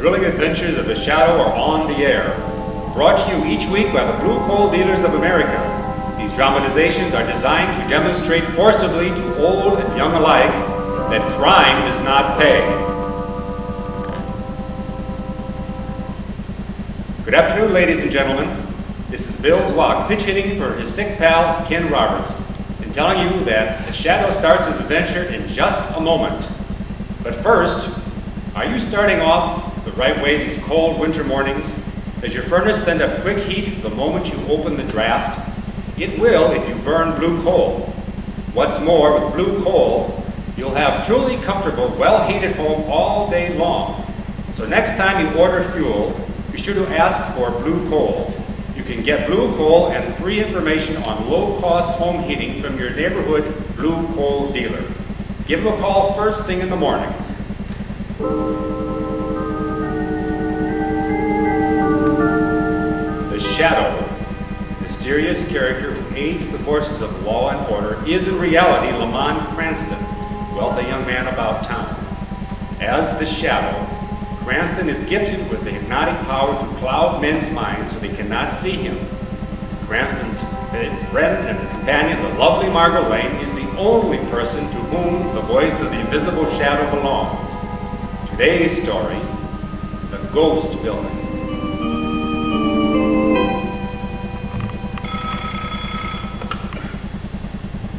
thrilling adventures of the shadow are on the air. Brought to you each week by the Blue Coal Dealers of America. These dramatizations are designed to demonstrate forcibly to old and young alike that crime does not pay. Good afternoon, ladies and gentlemen. This is Bill Zwack, pitch hitting for his sick pal, Ken Roberts, and telling you that the shadow starts his adventure in just a moment. But first, are you starting off the right way these cold winter mornings? Does your furnace send up quick heat the moment you open the draft? It will if you burn blue coal. What's more, with blue coal, you'll have truly comfortable, well-heated home all day long. So next time you order fuel, be sure to ask for blue coal. You can get blue coal and free information on low-cost home heating from your neighborhood blue coal dealer. Give them a call first thing in the morning. The Shadow, mysterious character who aids the forces of law and order, is in reality Lamont Cranston, wealthy young man about town. As the Shadow, Cranston is gifted with the hypnotic power to cloud men's minds so they cannot see him. Cranston's friend and companion, the lovely Margot Lane, is the only person to whom the voice of the invisible shadow belongs. Today's story, The Ghost Building.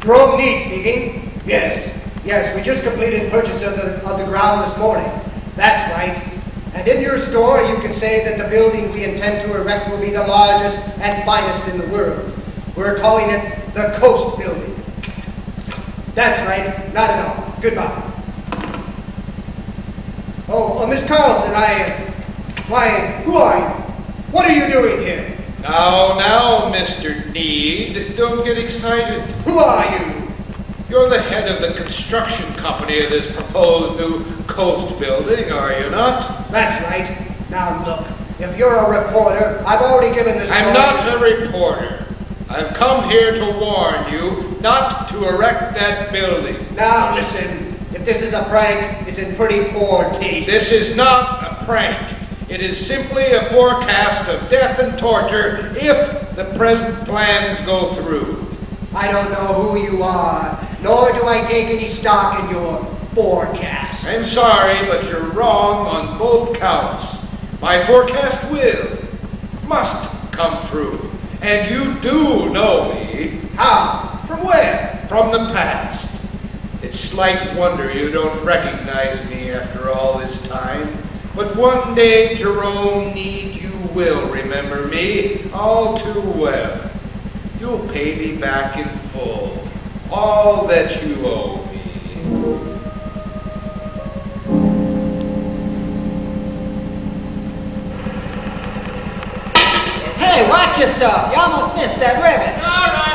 Jerome Need speaking. Yes, we just completed purchase of the ground this morning. That's right. And in your store, you can say that the building we intend to erect will be the largest and finest in the world. We're calling it the Coast Building. That's right. Not at all. Goodbye. Oh, Miss Carlson, why, who are you? What are you doing here? Now, Mr. Need, don't get excited. Who are you? You're the head of the construction company of this proposed new coast building, are you not? That's right. Now look, if you're a reporter, I've already given this story. I'm not a reporter. I've come here to warn you not to erect that building. Now listen, if this is a prank, it's in pretty poor taste. This is not a prank. It is simply a forecast of death and torture if the present plans go through. I don't know who you are, nor do I take any stock in your forecast. I'm sorry, but you're wrong on both counts. My forecast must come true. And you do know me. How? From where? From the past. It's slight wonder you don't recognize me after all this time. But one day, Jerome Need, you will remember me all too well. You'll pay me back in full, all that you owe me. Hey, watch yourself. You almost missed that ribbon. All right.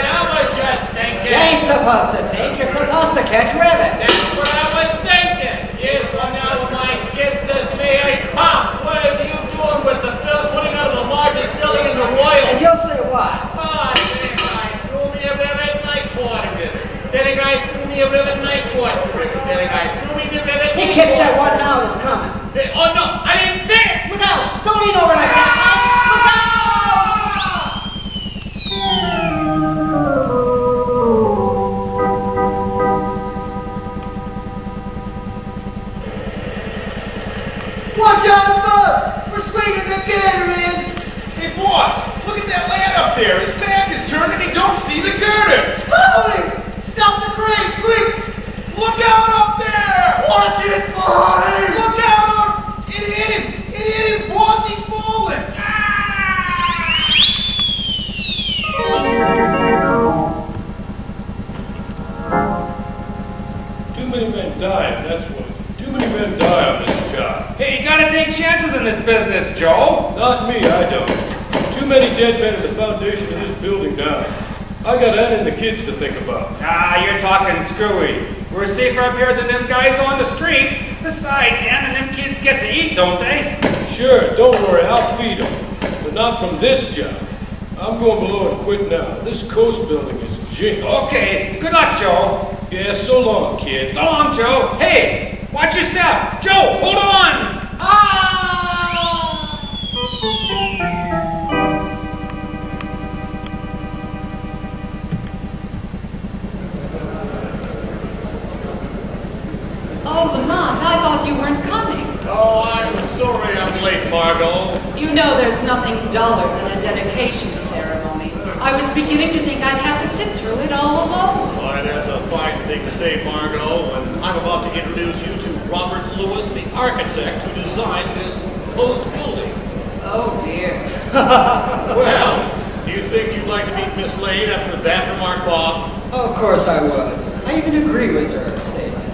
I was just thinking. You ain't supposed to think. You're supposed to catch ribbon. That's what I was thinking. Here's one now when my kid says to me, hey, Pop, what are you doing with the putting out the largest building in the Royal? And you'll say what? Oh, then a guy threw me a ribbon, and I caught a ribbon. Then a guy threw me a ribbon, and I caught the ribbon. Then a guy threw me the ribbon. He catch that one now that's coming. Oh, no, I didn't see it. Look out! Don't lean over like that, Mike! Look out! Watch out, bud! We're swinging the gator in! Hey, boss, look at that lad up there. His back is turned and he don't see the girder. Holy! Stop the crane, quick! Look out up there! Watch it, boy! Look out! It hit him! It hit him, boss! He's falling! Too many men died, that's what. Too many men die on this job. Hey, you gotta take chances in this business, Joe. Not me, I don't. Too many dead men at the foundation of this building died. I got Ann and the kids to think about. Ah, you're talking screwy. We're safer up here than them guys on the street. Besides, Ann and them kids get to eat, don't they? Sure, don't worry, I'll feed them. But not from this job. I'm going below and quit now. This coast building is jinx. Okay, good luck, Joe. Yeah, so long, kids. So long, Joe. Hey, watch your step. Joe, hold on. Ah! Oh, Lamont, I thought you weren't coming. Oh, I'm sorry I'm late, Margot. You know there's nothing duller than a dedication ceremony. I was beginning to think I'd have to sit through it all alone. Why, that's a fine thing to say, Margot, when I'm about to introduce you to Robert Lewis, the architect who designed this post building. Oh, dear. Well, do you think you'd like to meet Miss Lane after that remark, Bob? Of course I would. I even agree with her statement.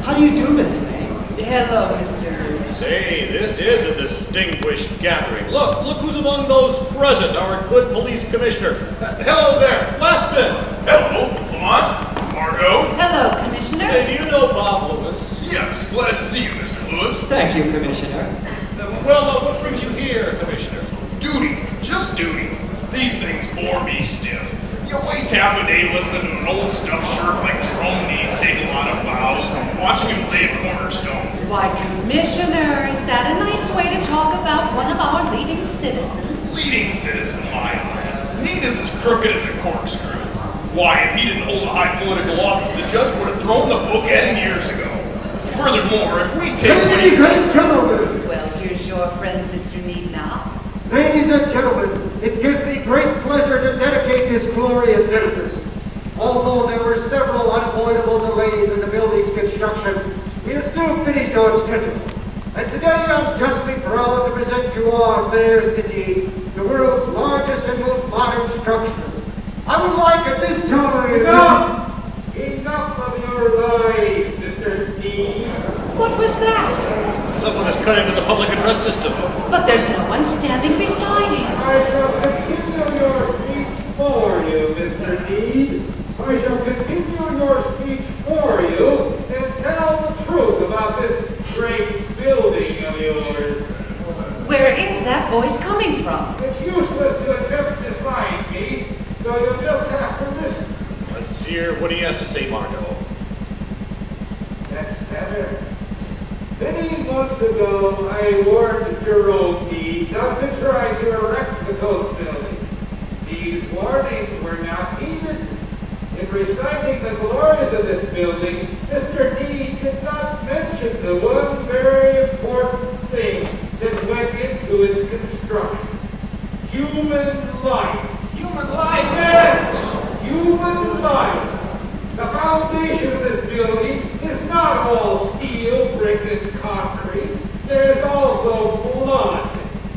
How do you do, Miss Lane? Hello, Mr. Say, this is a distinguished gathering. Look who's among those present, our good police commissioner. Hello there, Weston. Hello, Lamont, Margot. Hello, Commissioner. Hey, do you know Bob Lewis? Yes, glad to see you, Mr. Lewis. Thank you, Commissioner. Well, what brings you here, Commissioner? Duty, just duty. These things bore me stiff. You waste half a day listening to an old stuffed shirt like Jerome Need take a lot of bows and watching him lay a cornerstone. Why, Commissioner, is that a nice way to talk about one of our leading citizens? Leading citizen, my man. Need is as crooked as a corkscrew. Why, if he didn't hold a high political office, the judge would have thrown the book at him years ago. Furthermore, if we take what he Ladies and gentlemen, Well, here's your friend, Mr. Need now. ladies and gentlemen, it gives me great pleasure to dedicate this glorious edifice. Although there were several unavoidable delays in the building's construction, we are still finished on schedule. And today I'm justly proud to present to our fair city the world's largest and most modern structure. I would like at this time... Enough of your lies, Mr. D. What was that? Someone has cut into the public address system. But there's no one standing beside him. I shall continue your speech for you, Mr. Need. I shall continue your speech for you and tell the truth about this great building of yours. Where is that voice coming from? It's useless to attempt to find me, so you'll just have to listen. Let's hear what he has to say, Margot. That's better. Many months ago, I warned Jerome Need not to try to erect the coast building. These warnings were not heeded. In reciting the glories of this building, Mr. Need did not mention the one very important thing that went into its construction. Human life. Human life? Yes! Human life. The foundation of this building is not all steel, brick, and concrete. There is also blood.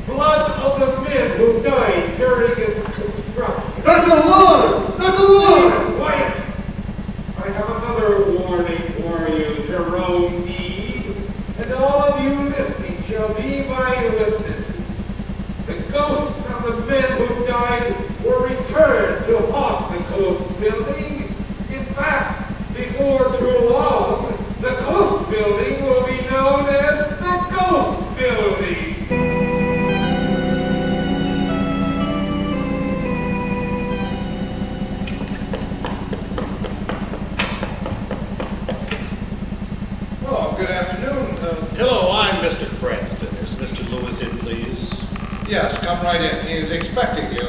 Blood of the men who died during its construction. That's a lie! That's a lie! Quiet! I have another warning for you, Jerome Need, and all of you listening shall be my witnesses. The ghosts of the men who died were returned to haunt the coast building. In fact, before too long, the coast building will be known as the Ghost Building. Oh, good afternoon. Hello, I'm Mr. Cranston. Is Mr. Lewis in, please? Yes, come right in. He is expecting you.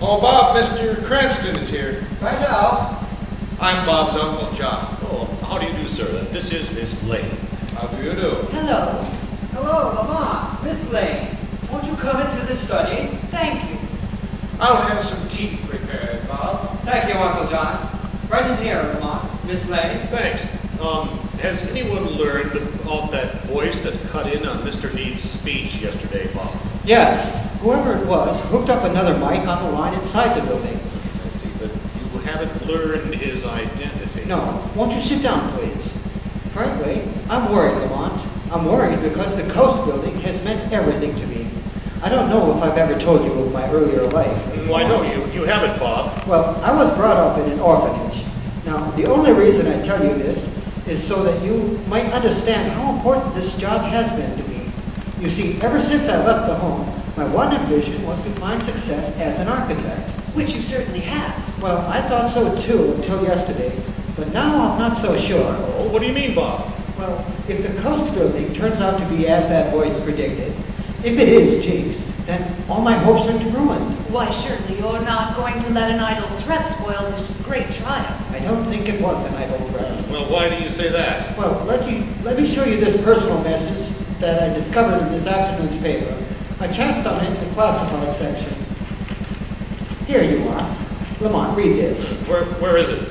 Oh, Bob, Mr. Cranston is here. Right now. I'm Bob's Uncle John. Oh, how do you do, sir? This is Miss Lane. How do you do? Hello. Hello, Lamont. Miss Lane. Won't you come into the study? Thank you. I'll have some tea prepared, Bob. Thank you, Uncle John. Right in here, Lamont. Miss Lane. Thanks. Has anyone learned about that voice that cut in on Mr. Need's speech yesterday, Bob? Yes, whoever it was hooked up another mic on the line inside the building. I see, but you haven't learned his identity. No, won't you sit down, please? Frankly, I'm worried, Lamont. I'm worried because the coast building has meant everything to me. I don't know if I've ever told you of my earlier life. Why, no, you haven't, Bob. Well, I was brought up in an orphanage. Now, the only reason I tell you this is so that you might understand how important this job has been to me. You see, ever since I left the home, my one ambition was to find success as an architect. Which you certainly have. Well, I thought so too until yesterday, but now I'm not so sure. Oh, what do you mean, Bob? Well, if the coast building turns out to be as that voice predicted, if it is jinxed, then all my hopes are ruined. Why, surely you're not going to let an idle threat spoil this great trial. I don't think it was an idle threat. Well, why do you say that? Well, let me show you this personal message that I discovered in this afternoon's paper. I chanced on it in the classified section. Here you are. Lamont, read this. Where is it?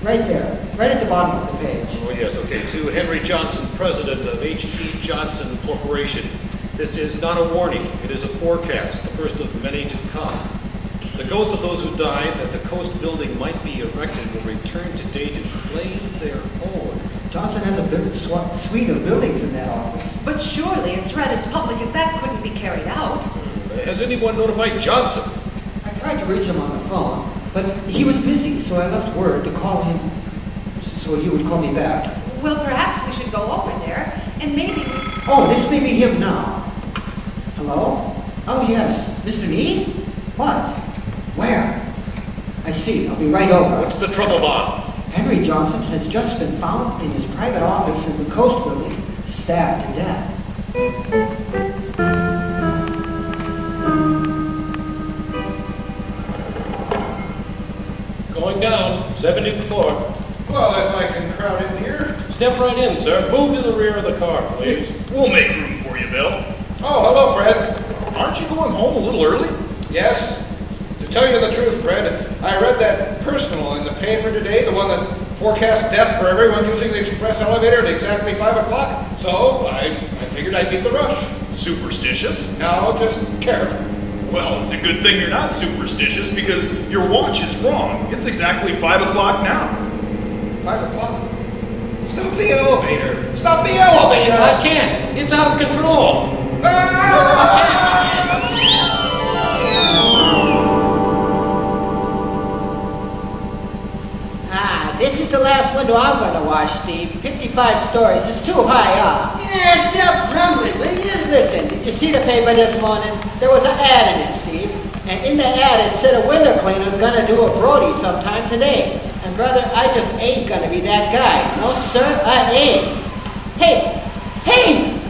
Right there, right at the bottom of the page. Oh, yes, okay. To Henry Johnson, president of H.E. Johnson Corporation. This is not a warning. It is a forecast, the first of many to come. The ghosts of those who died that the coast building might be erected will return today to claim their own. Johnson has a big suite of buildings in that office. But surely a threat as public as that couldn't be carried out. Has anyone notified Johnson? I tried to reach him on the phone, but he was busy, so I left word to call him so he would call me back. Well, perhaps we should go over there and maybe... Oh, this may be him now. Hello? Oh, yes. Mr. Meade? What? Where? I see. I'll be right over. What's the trouble, Bob? Henry Johnson has just been found in his private office in the Coast Building, stabbed to death. Going down, 70th floor. Well, if I can crowd in here. Step right in, sir. Move to the rear of the car, please. We'll make room for you, Bill. Oh, hello, Fred. Aren't you going home a little early? Yes. To tell you the truth, Fred, I read that personal in the paper today, the one that forecast death for everyone using the express elevator at exactly 5 o'clock. So I figured I'd beat the rush. Superstitious? No, just careful. Well, it's a good thing you're not superstitious because your watch is wrong. It's exactly 5 o'clock now. 5 o'clock? Stop the elevator! Stop the elevator! I can't. It's out of control. This is the last window I'm going to wash, Steve. 55 stories. It's too high up. Yeah, stop grumbling, will you? Listen, did you see the paper this morning? There was an ad in it, Steve. And in the ad, it said a window cleaner's going to do a Brody sometime today. And brother, I just ain't going to be that guy. No, sir, I ain't. Hey,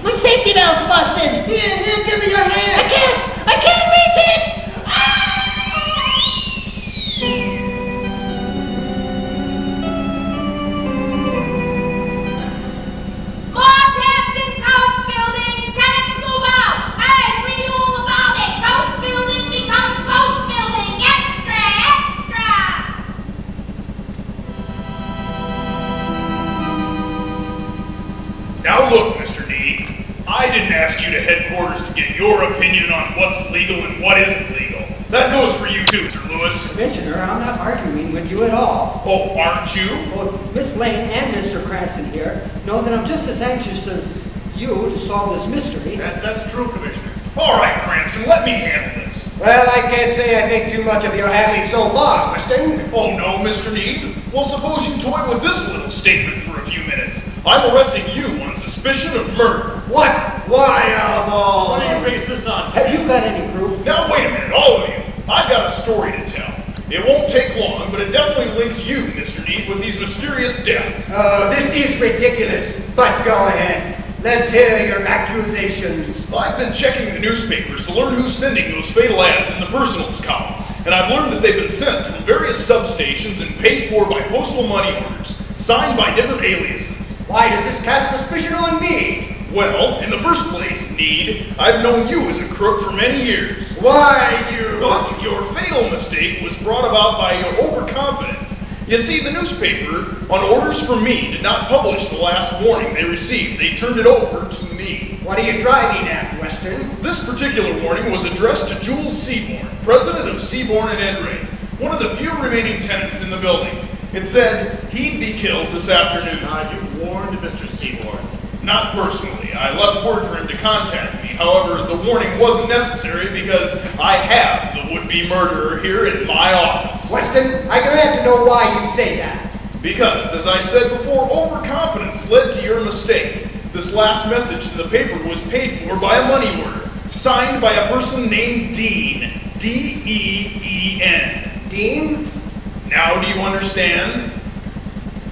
my safety belt's busted. Here, give me your hand. I can't reach it. Now look, Mr. D, I didn't ask you to headquarters to get your opinion on what's legal and what isn't legal. That goes for you too, Mr. Lewis. Commissioner, I'm not arguing with you at all. Oh, aren't you? Both Miss Lane and Mr. Cranston here know that I'm just as anxious as you to solve this mystery. That's true, Commissioner. All right, Cranston, let me handle this. Well, I can't say I think too much of your handling so far, Weston. Oh, no, Mr. Need. Well, suppose you toy with this little statement for a few minutes. I'm arresting you on suspicion of murder. What? Why, of all? What do you base this on? Have you got any proof? Now, wait a minute, all of you. I've got a story to tell. It won't take long, but it definitely links you, Mr. Need, with these mysterious deaths. Oh, this is ridiculous, but go ahead. Let's hear your accusations. I've been checking the newspapers to learn who's sending those fatal ads in the personals column, and I've learned that they've been sent from various substations and paid for by postal money orders, signed by different aliases. Why does this cast suspicion on me? Well, in the first place, Need, I've known you as a crook for many years. Why, you... But your fatal mistake was brought about by your overconfidence. You see, the newspaper, on orders from me, did not publish the last warning they received. They turned it over to me. What are you driving at, Weston? This particular warning was addressed to Jules Seaborn, president of Seaborn and Ed one of the few remaining tenants in the building. It said he'd be killed this afternoon. You warned Mr. Seaborn. Not personally. I left word for him to contact me. However, the warning wasn't necessary because I have the would-be murderer here in my office. Weston, I demand to know why you say that. Because, as I said before, overconfidence led to your mistake. This last message to the paper was paid for by a money order, signed by a person named Dean. D-E-E-N. Dean? Now do you understand?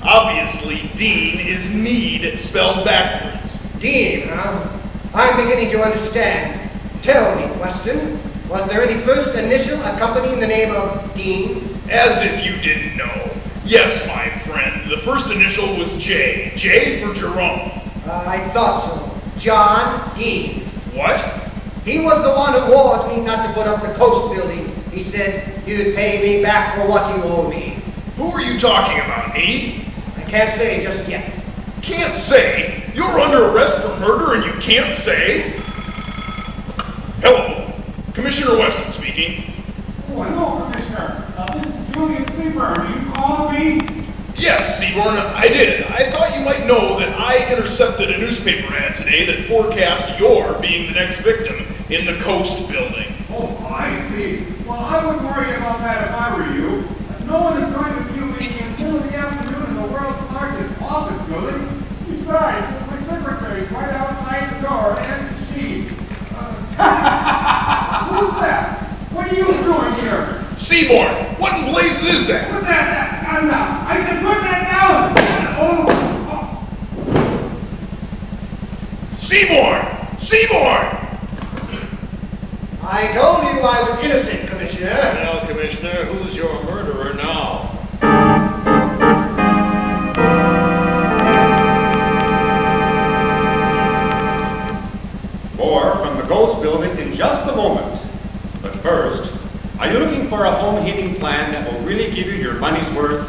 Obviously, Dean is need spelled backwards. Dean, huh? I'm beginning to understand. Tell me, Weston, was there any first initial accompanying the name of Dean? As if you didn't know. Yes, my friend, the first initial was J. J for Jerome. I thought so. John Dean. What? He was the one who warned me not to put up the Coast building. He said you'd pay me back for what you owe me. Who are you talking about, me? I can't say just yet. Can't say? You're under arrest for murder and you can't say? Hello, Commissioner Weston speaking. Oh, hello, Commissioner. This is Julius Seaburn. You called me? Yes, Seaborn, I did. I thought you might know that I intercepted a newspaper ad today that forecast your being the next victim in the Coast building. Oh, I see. Well, I wouldn't worry about that if I were you. No one is going to view me in the middle of the afternoon in the world's largest office building. Besides, my secretary's right outside the door, and she... Who's that? What are you doing here? Seaborn, what in blazes is that? Put that down now. I said put that down. Oh. Seaborn! Seaborn! I told you I was innocent, Commissioner. Well, Commissioner, who's your murderer now? More from the Ghost building in just a moment. But first, are you looking for a home heating plan that will really give you your money's worth?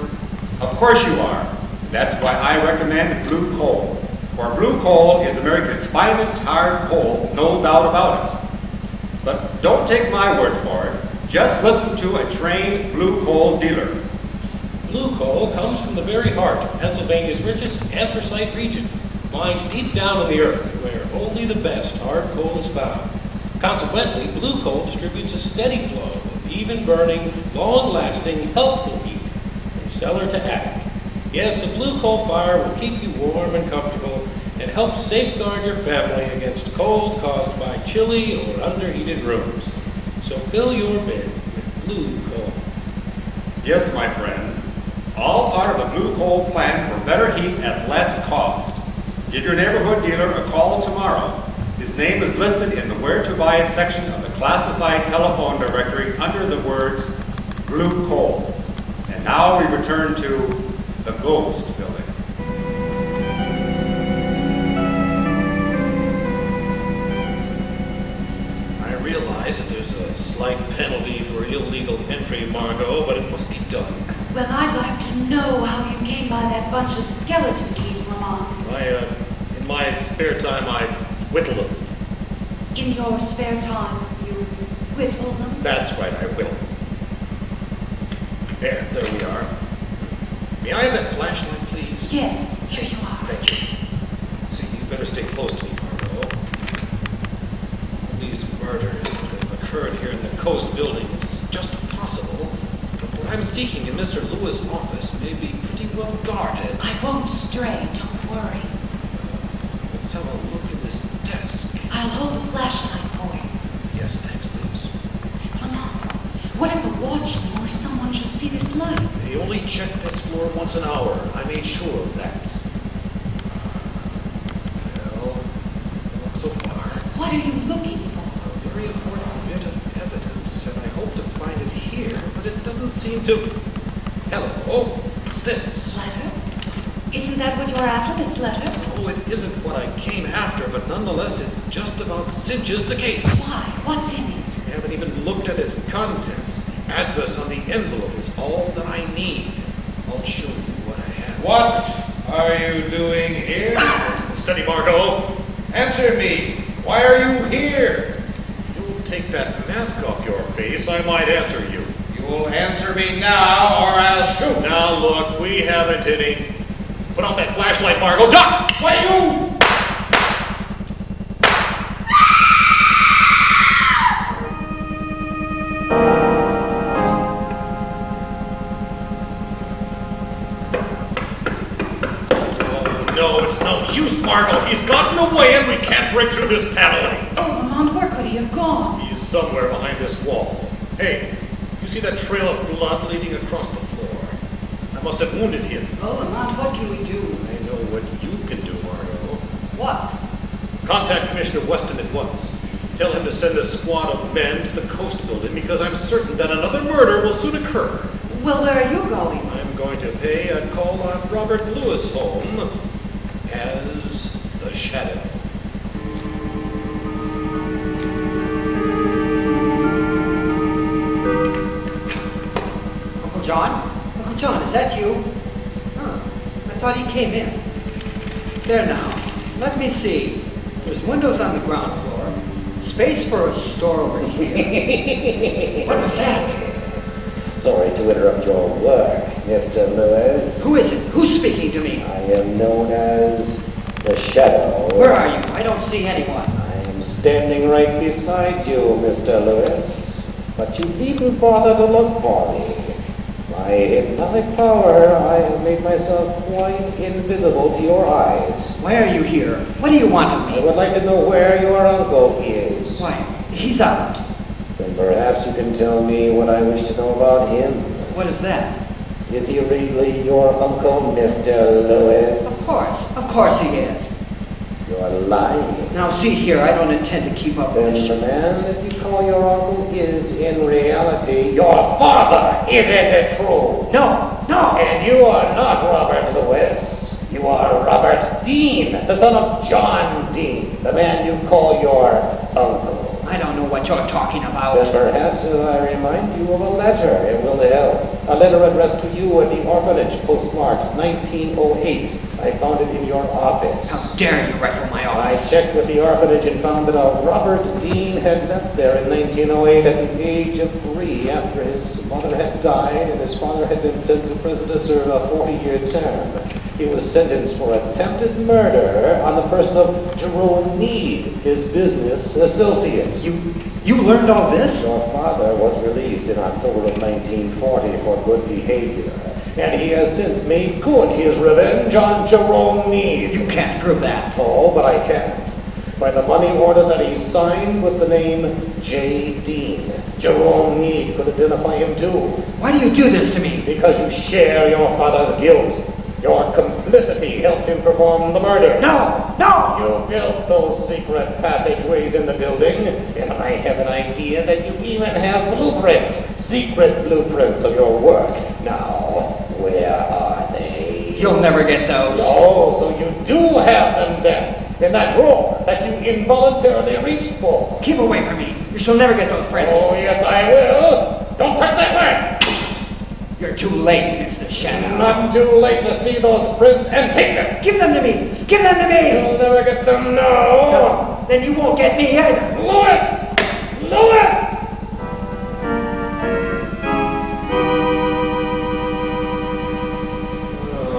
Of course you are. That's why I recommend Blue Coal. For Blue Coal is America's finest hard coal, no doubt about it. But don't take my word for it. Just listen to a trained Blue Coal dealer. Blue coal comes from the very heart of Pennsylvania's richest anthracite region, mined deep down in the earth where only the best hard coal is found. Consequently, blue coal distributes a steady flow of even-burning, long-lasting, healthful heat from cellar to attic. Yes, a blue coal fire will keep you warm and comfortable and help safeguard your family against cold caused by chilly or underheated rooms. So fill your bed with blue coal. Yes, my friends, all part of the Blue Coal plan for better heat at less cost. Give your neighborhood dealer a call tomorrow. His name is listed in the Where to Buy It section of the classified telephone directory under the words Blue Coal. And now we return to the Ghost building. I realize that there's a slight penalty for illegal entry, Margot, but it must be done. Well, I'd like to know how you came by that bunch of skeleton keys, Lamont. In my spare time, I whittle them. In your spare time, you whittle them? That's right, I will. There we are. May I have that flashlight, please? Yes, here you are. Thank you. See, you better stay close to me, Margot. These murders that have occurred here in the Coast building, it's just possible. But what I'm seeking in Mr. Lewis' office may be pretty well guarded. I won't stray, don't worry. Let's have a look at this desk. I'll hold the flashlight for you. Yes, thanks, please. Lamont, what if a watchman or someone should see this light? They only check this floor once an hour. I made sure of that. Well, not so far. What are you looking for? A very important bit of evidence, and I hope to find it here, but it doesn't seem to... Hello, what's this? Letter? Isn't that what you're after, this letter? Oh, it isn't what I came after, but nonetheless, it just about cinches the case. Why? What's in it? I haven't even looked at its contents. The address on the envelope is all that I need. I'll show you what I have. What are you doing here? Steady, Margot. Answer me. Why are you here? You'll take that mask off your face, I might answer you. You will answer me now, or I'll shoot. Now look, we haven't any. Put out that flashlight, Margot. Duck! Why you? No, it's no use, Margot. He's gotten away and we can't break through this paneling. Oh, Lamont, where could he have gone? He's somewhere behind this wall. Hey, you see that trail of blood leading across the floor? I must have wounded him. Oh, Lamont, what can we do? I know what you can do, Margot. What? Contact Commissioner Weston at once. Tell him to send a squad of men to the Coast Building because I'm certain that another murder will soon occur. Well, where are you going? I'm going to pay a call on Robert Lewis' home as the Shadow. Uncle John? Uncle John, is that you? Huh. I thought he came in. There now. Let me see. There's windows on the ground floor. Space for a store over here. What was that? Sorry to interrupt your work, Mr. Lewis. Who is it? Who's speaking to me? I am known as the Shadow. Where are you? I don't see anyone. I am standing right beside you, Mr. Lewis. But you needn't bother to look for me. By hypnotic power, I have made myself quite invisible to your eyes. Why are you here? What do you want of I me? would like to know where your uncle is. Why, he's out. Then perhaps you can tell me what I wish to know about him. What is that? Is he really your uncle, Mr. Lewis? Of course he is. You're lying. Now see here, I don't intend to keep up with Then this. the man that you call your uncle is in reality your father. Isn't it true? No. And you are not Robert Lewis. You are Robert Dean, the son of John Dean, the man you call your uncle. I don't know what you're talking about. Then perhaps I remind you of a letter. It will help. A letter addressed to you at the orphanage, postmarked 1908. I found it in your office. How dare you rifle my I office? checked with the orphanage and found that a Robert Dean had left there in 1908 at the age of 3 after his mother had died and his father had been sent to prison to serve a 40-year term. He was sentenced for attempted murder on the person of Jerome Need, his business associate. You learned all this? Your father was released in October of 1940 for good behavior, and he has since made good his revenge on Jerome Need. You can't prove that. Oh, but I can. By the money order that he signed with the name J. Dean. Jerome Need could identify him too. Why do you do this to me? Because you share your father's guilt. Your complicity helped him perform the murder. No! You built those secret passageways in the building, and I have an idea that you even have blueprints, secret blueprints of your work. Now, where are they? You'll never get those. Oh, so you do have them then, in that drawer that you involuntarily reached for. Keep away from me. You shall never get those prints. Oh, yes, I will. Don't touch that way. You're too late, Mr. Shadow. Not too late to see those prints and take them. Give them to me. Give them to me. You'll never get them, no. Then you won't get me either. Lewis!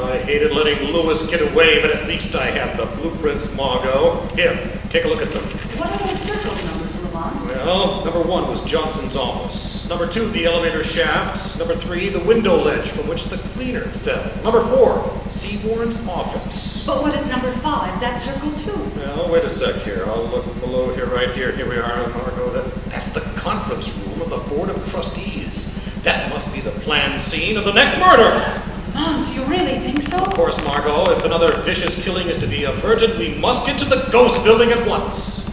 I hated letting Lewis get away, but at least I have the blueprints, Margot. Here, take a look at them. What are those circle numbers, Lamont? Well, number 1 was Johnson's office. Number 2, the elevator shafts. Number 3, the window ledge from which the cleaner fell. Number 4, Seaborn's office. But what is number 5? That's circle 2. Well, wait a sec here. I'll look below here, right here. Here we are, Margot. That's the conference room of the Board of Trustees. That must be the planned scene of the next murder. Mom, do you really think so? Of course, Margot. If another vicious killing is to be averted, we must get to the ghost building at once.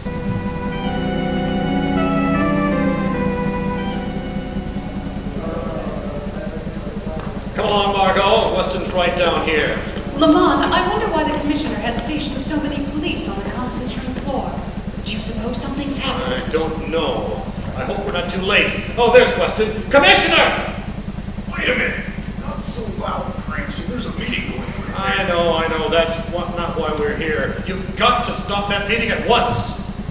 Come along, Margot. Weston's right down here. Lamont, I wonder why the commissioner has stationed so many police on the conference room floor. Do you suppose something's happened? I don't know. I hope we're not too late. Oh, there's Weston. Commissioner! Wait a minute. Not so loud, Cranston. There's a meeting going on. I know. That's not why we're here. You've got to stop that meeting at once.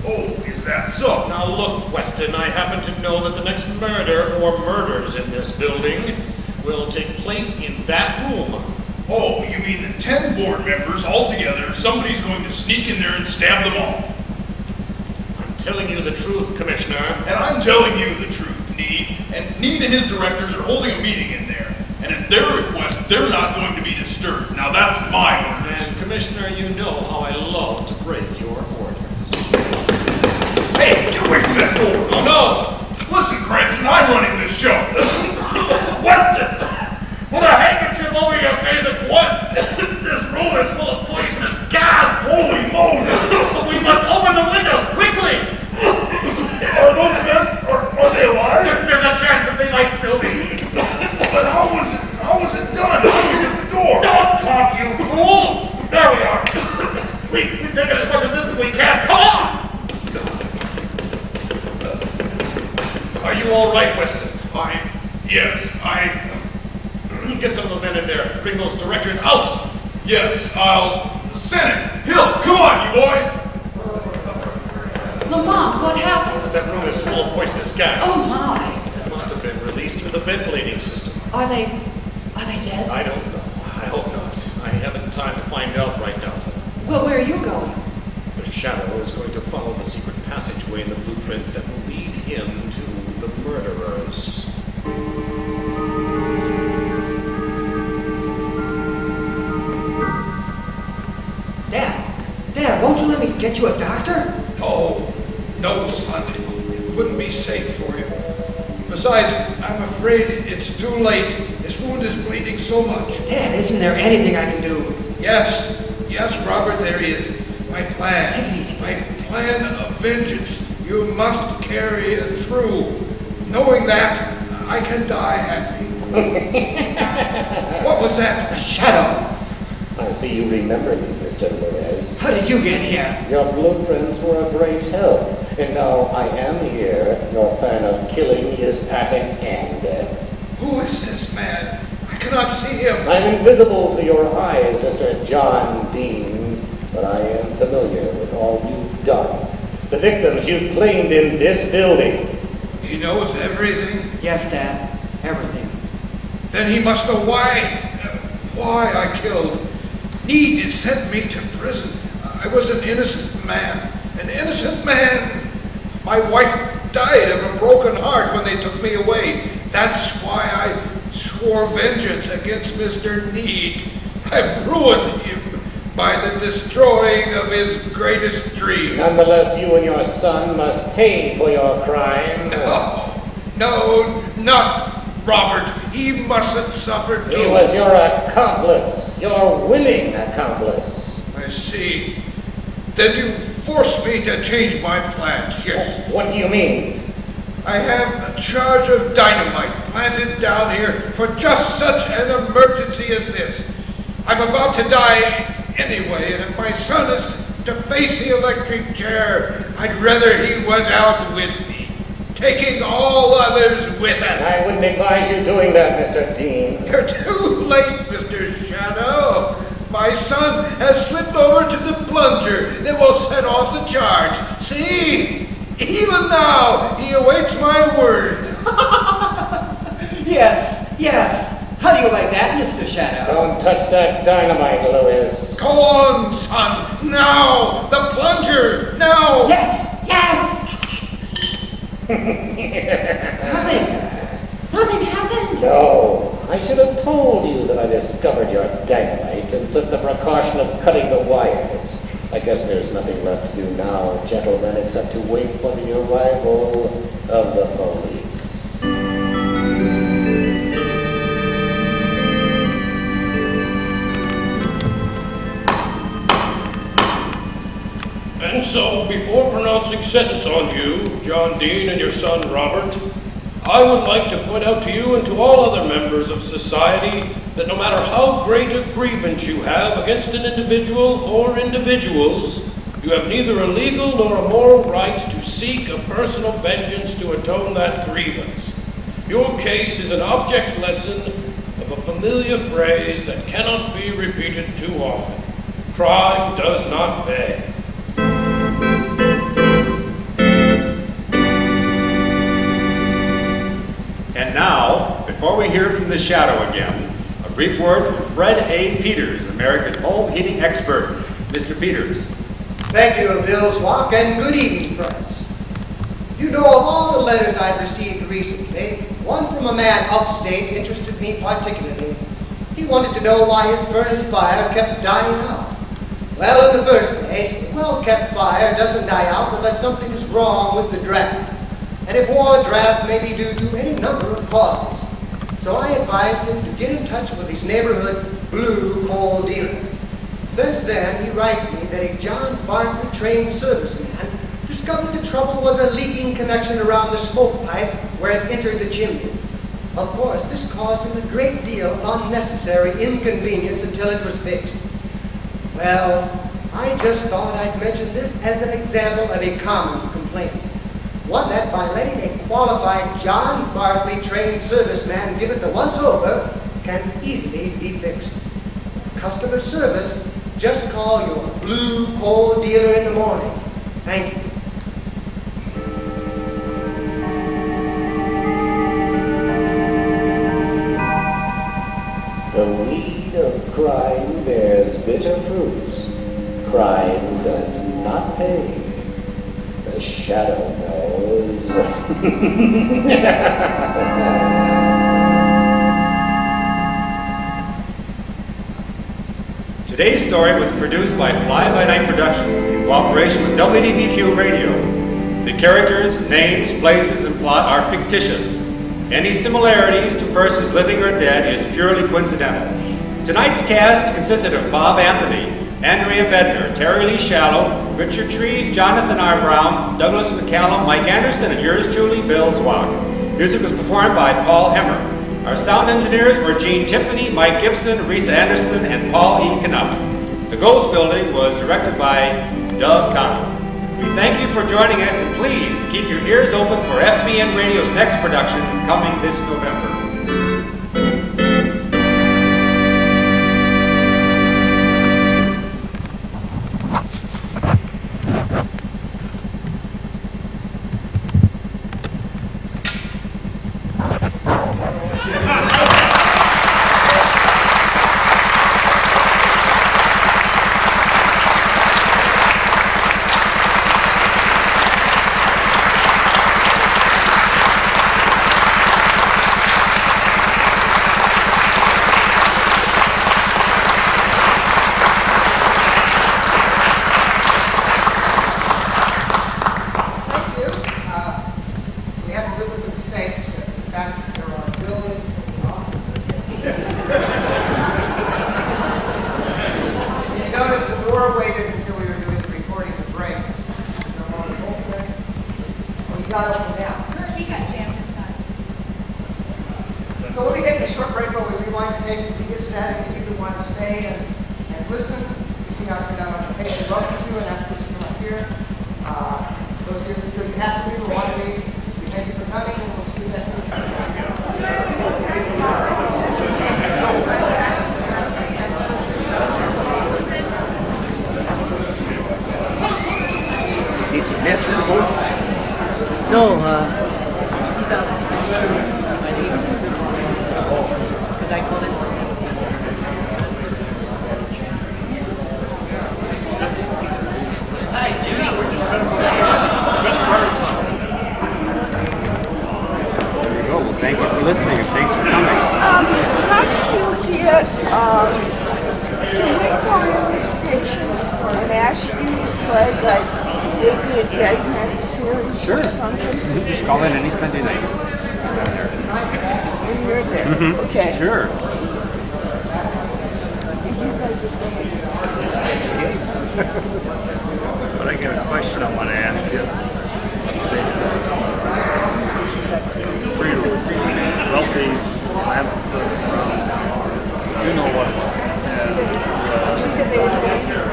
Oh, is that so? Now look, Weston, I happen to know that the next murder or murders in this building will take place in that room. Oh, you mean the 10 board members all together, somebody's going to sneak in there and stab them all. I'm telling you the truth, Commissioner. And I'm telling you the truth, Need. And Need and his directors are holding a meeting in there. And at their request, they're not going to be disturbed. Now that's my orders. And Commissioner, you know how I love to break your orders. Hey, get away from that door. Oh, no! Listen, Cranston, I'm running this show. Weston! Put a handkerchief over your face at once! This room is full of poisonous gas! Holy Moses! We must open the windows quickly! Keep taking as much of this as we can. Come on! Are you all right, Weston? Yes, Get some of the men in there. Bring those directors out. Yes, I'll send it. Hill, come on, you boys! Lamont, what happened? That room is full of poisonous gas. Oh my. It must have been released through the ventilating system. Are they dead? I don't know. I hope not. I haven't time to find out right now. Well, where are you going? The Shadow is going to follow the secret passageway in the blueprint that will lead him to the murderers. Dad, won't you let me get you a doctor? Oh, no, son. It wouldn't be safe for you. Besides, I'm afraid it's too late. His wound is bleeding so much. Dad, isn't there anything I can do? Yes, Robert, there is. My plan. Take it easy. My plan of vengeance. You must carry it through. Knowing that, I can die happy. What was that? A shadow. I see you remember me, Mr. Lewis. How did you get here? Your blueprints were a great help, and now I am here. Your plan of killing is at an end. Who is this man? I cannot see him. I'm invisible to your eyes, Mr. John Dean, but I am familiar with all you've done. The victims you claimed in this building. He knows everything? Yes, Dad. Everything. Then he must know why I killed. Need sent me to prison. I was an innocent man. An innocent man. My wife died of a broken heart when they took me away. That's why I swore vengeance against Mr. Need. I've ruined him by the destroying of his greatest dream. Nonetheless, you and your son must pay for your crime. No, not Robert. He mustn't suffer too. He was your accomplice, your willing accomplice. I see. Then you forced me to change my plans, yes. What do you mean? I have a charge of dynamite planted down here for just such an emergency as this. I'm about to die anyway, and if my son is to face the electric chair, I'd rather he went out with me, taking all others with us. I wouldn't advise you doing that, Mr. Dean. You're too late, Mr. Shadow. My son has slipped over to the plunger that will set off the charge. See? Even now, he awaits my word. Yes. How do you like that, Mr. Shadow? Don't touch that dynamite, Lewis. Go on, son. Now! The plunger! Now! Yes! Nothing happened. No, I should have told you that I discovered your dynamite and took the precaution of cutting the wires. I guess there's nothing left to do now, gentlemen, except to wait for the arrival of the police. And so, before pronouncing sentence on you, John Dean, and your son Robert, I would like to point out to you and to all other members of society that no matter how great a grievance you have against an individual or individuals, you have neither a legal nor a moral right to seek a personal vengeance to atone that grievance. Your case is an object lesson of a familiar phrase that cannot be repeated too often. Crime does not beg. And now, before we hear from the Shadow again, a brief word from Fred A. Peters, American home heating expert. Mr. Peters. Thank you, Bill's Walk, and good evening, friends. You know, of all the letters I've received recently, one from a man upstate interested me particularly. He wanted to know why his furnace fire kept dying out. Well, in the first place, a well-kept fire doesn't die out unless something is wrong with the draft. And if war draft may be due to any number of causes. So I advised him to get in touch with his neighborhood blue coal dealer. Since then, he writes me that a John Barkley trained serviceman discovered the trouble was a leaking connection around the smoke pipe where it entered the chimney. Of course, this caused him a great deal of unnecessary inconvenience until it was fixed. Well, I just thought I'd mention this as an example of a common complaint. One that by letting a qualified John Barkley trained serviceman give it the once over can easily be fixed. Customer service, just call your blue coal dealer in the morning. Thank you. The weed of crime bears bitter fruits. Crime does not pay. The shadow knows. Today's story was produced by Fly By Night Productions in cooperation with WDBQ Radio. The characters, names, places, and plot are fictitious. Any similarities to persons living or dead is purely coincidental. Tonight's cast consisted of Bob Anthony, Andrea Bedner, Terry Lee Shallow, Richard Trees, Jonathan R. Brown, Douglas McCallum, Mike Anderson, and yours truly, Bill Zwak. Music was performed by Paul Hemmer. Our sound engineers were Gene Tiffany, Mike Gibson, Risa Anderson, and Paul E. Knupp. The Ghost Building was directed by Doug Connell. We thank you for joining us, and please keep your ears open for FBN Radio's next production coming this November. You know what? She said they were